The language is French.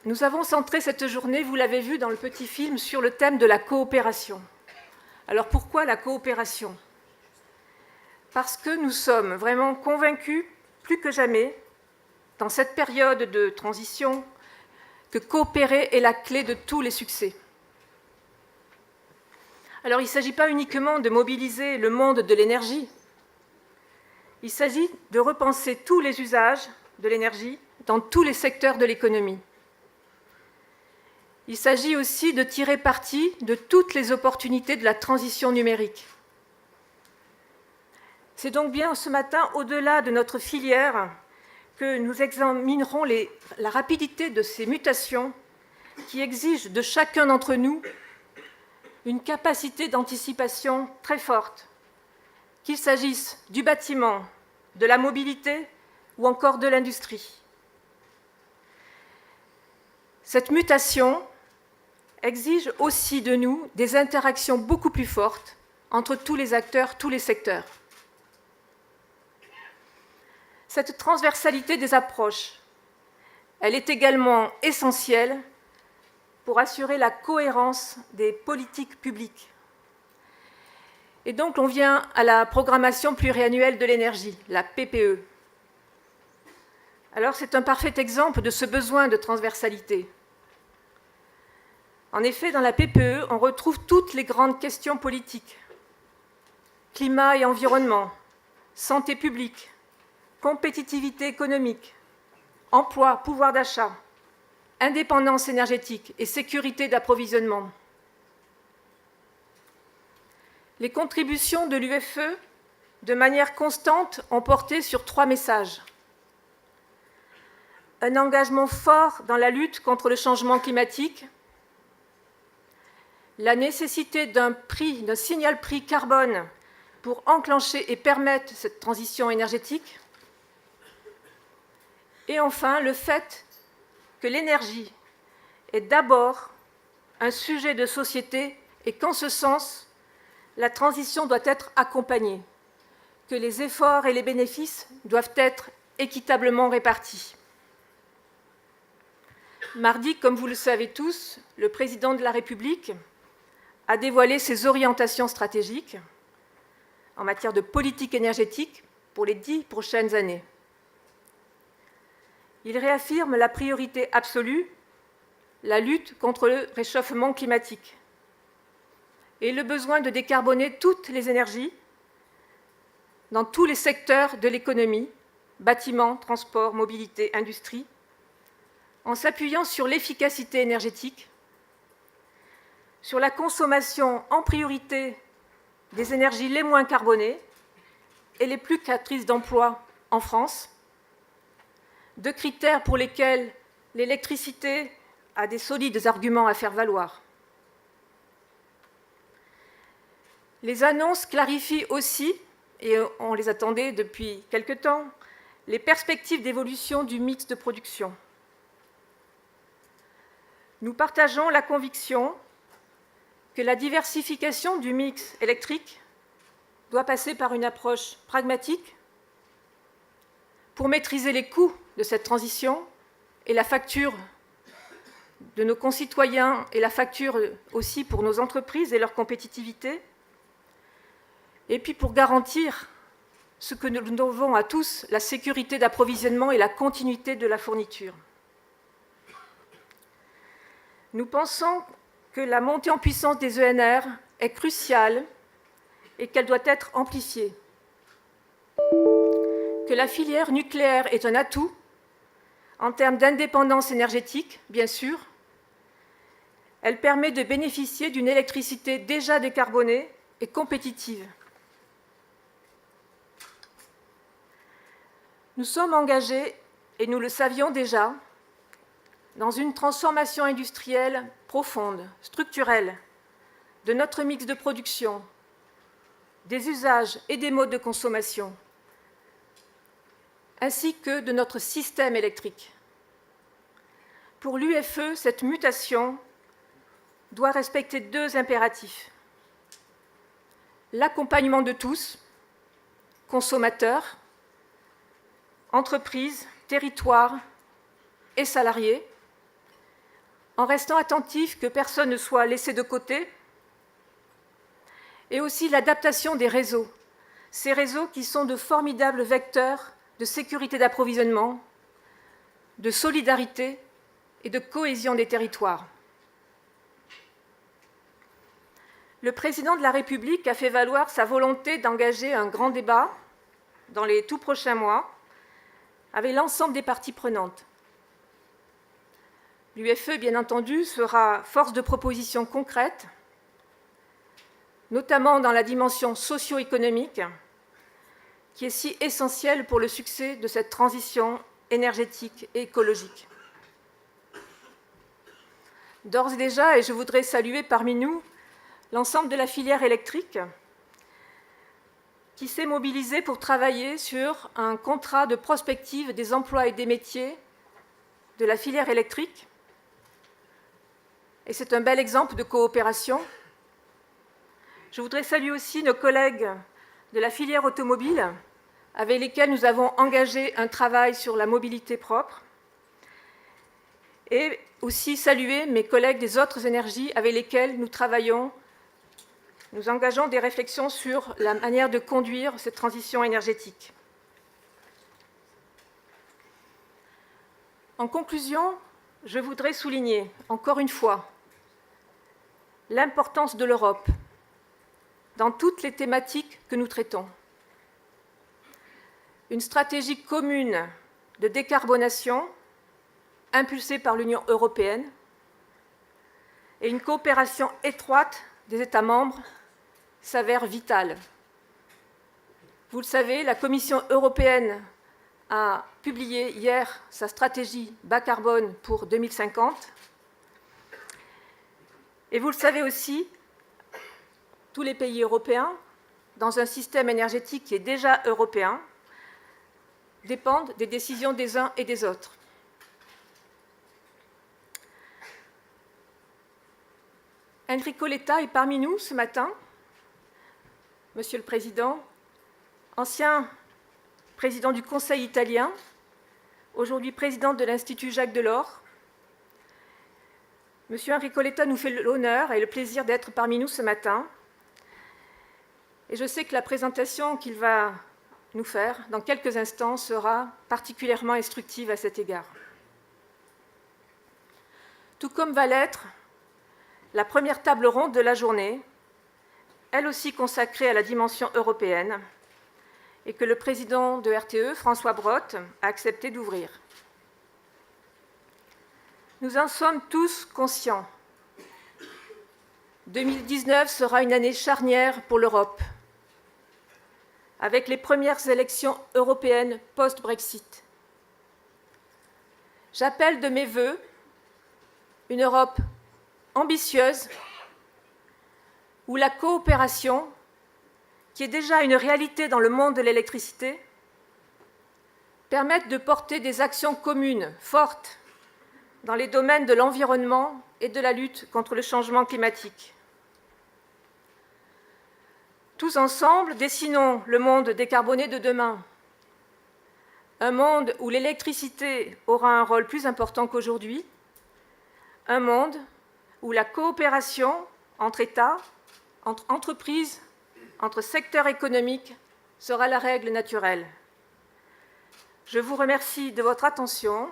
Nous avons centré cette journée, vous l'avez vu dans le petit film, sur le thème de la coopération. Alors pourquoi la coopération? Parce que nous sommes vraiment convaincus, plus que jamais, dans cette période de transition, que coopérer est la clé de tous les succès. Alors il ne s'agit pas uniquement de mobiliser le monde de l'énergie, il s'agit de repenser tous les usages de l'énergie dans tous les secteurs de l'économie. Il s'agit aussi de tirer parti de toutes les opportunités de la transition numérique. C'est donc bien ce matin, au-delà de notre filière, que nous examinerons la rapidité de ces mutations qui exigent de chacun d'entre nous une capacité d'anticipation très forte, qu'il s'agisse du bâtiment, de la mobilité ou encore de l'industrie. Cette mutation exige aussi de nous des interactions beaucoup plus fortes entre tous les acteurs, tous les secteurs. Cette transversalité des approches, elle est également essentielle pour assurer la cohérence des politiques publiques. Et donc, on vient à la programmation pluriannuelle de l'énergie, la PPE. Alors, c'est un parfait exemple de ce besoin de transversalité. En effet, dans la PPE, on retrouve toutes les grandes questions politiques. Climat et environnement, santé publique, compétitivité économique, emploi, pouvoir d'achat, indépendance énergétique et sécurité d'approvisionnement. Les contributions de l'UFE, de manière constante, ont porté sur 3 messages. Un engagement fort dans la lutte contre le changement climatique, la nécessité d'un signal prix carbone pour enclencher et permettre cette transition énergétique, et enfin le fait que l'énergie est d'abord un sujet de société et qu'en ce sens, la transition doit être accompagnée, que les efforts et les bénéfices doivent être équitablement répartis. Mardi, comme vous le savez tous, le président de la République a dévoilé ses orientations stratégiques en matière de politique énergétique pour les 10 prochaines années. Il réaffirme la priorité absolue, la lutte contre le réchauffement climatique et le besoin de décarboner toutes les énergies dans tous les secteurs de l'économie, bâtiments, transports, mobilité, industrie, en s'appuyant sur l'efficacité énergétique, sur la consommation en priorité des énergies les moins carbonées et les plus créatrices d'emplois en France, 2 critères pour lesquels l'électricité a des solides arguments à faire valoir. Les annonces clarifient aussi, et on les attendait depuis quelque temps, les perspectives d'évolution du mix de production. Nous partageons la conviction que la diversification du mix électrique doit passer par une approche pragmatique pour maîtriser les coûts de cette transition et la facture de nos concitoyens et la facture aussi pour nos entreprises et leur compétitivité, et puis pour garantir ce que nous devons à tous, la sécurité d'approvisionnement et la continuité de la fourniture. Nous pensons que la montée en puissance des ENR est cruciale et qu'elle doit être amplifiée. Que la filière nucléaire est un atout en termes d'indépendance énergétique, bien sûr. Elle permet de bénéficier d'une électricité déjà décarbonée et compétitive. Nous sommes engagés, et nous le savions déjà, dans une transformation industrielle profonde, structurelle, de notre mix de production, des usages et des modes de consommation, ainsi que de notre système électrique. Pour l'UFE, cette mutation doit respecter 2 impératifs. L'accompagnement de tous, consommateurs, entreprises, territoires et salariés, en restant attentif que personne ne soit laissé de côté, et aussi l'adaptation des réseaux, ces réseaux qui sont de formidables vecteurs de sécurité d'approvisionnement, de solidarité et de cohésion des territoires. Le président de la République a fait valoir sa volonté d'engager un grand débat dans les tout prochains mois avec l'ensemble des parties prenantes. L'UFE, bien entendu, sera force de propositions concrètes, notamment dans la dimension socio-économique, qui est si essentielle pour le succès de cette transition énergétique et écologique. D'ores et déjà, et je voudrais saluer parmi nous l'ensemble de la filière électrique qui s'est mobilisée pour travailler sur un contrat de prospective des emplois et des métiers de la filière électrique. Et c'est un bel exemple de coopération. Je voudrais saluer aussi nos collègues de la filière automobile avec lesquels nous avons engagé un travail sur la mobilité propre, et aussi saluer mes collègues des autres énergies avec lesquels nous travaillons. Nous engageons des réflexions sur la manière de conduire cette transition énergétique. En conclusion, je voudrais souligner, encore une fois, l'importance de l'Europe dans toutes les thématiques que nous traitons. Une stratégie commune de décarbonation impulsée par l'Union européenne et une coopération étroite des États membres s'avère vitale. Vous le savez, la Commission européenne a publié hier sa stratégie bas carbone pour 2050. Et vous le savez aussi, tous les pays européens, dans un système énergétique qui est déjà européen, dépendent des décisions des uns et des autres. Enrico Letta est parmi nous ce matin. Monsieur le Président, ancien président du Conseil italien, aujourd'hui président de l'Institut Jacques Delors. Monsieur Enrico Letta nous fait l'honneur et le plaisir d'être parmi nous ce matin. Et je sais que la présentation qu'il va nous faire dans quelques instants sera particulièrement instructive à cet égard. Tout comme va l'être la première table ronde de la journée, elle aussi consacrée à la dimension européenne, et que le président de RTE, François Brottes, a accepté d'ouvrir. Nous en sommes tous conscients. 2019 sera une année charnière pour l'Europe, avec les premières élections européennes post-Brexit. J'appelle de mes vœux une Europe ambitieuse, où la coopération, qui est déjà une réalité dans le monde de l'électricité, permette de porter des actions communes fortes dans les domaines de l'environnement et de la lutte contre le changement climatique. Tous ensemble, dessinons le monde décarboné de demain, un monde où l'électricité aura un rôle plus important qu'aujourd'hui, un monde où la coopération entre États, entre entreprises, entre secteurs économiques sera la règle naturelle. Je vous remercie de votre attention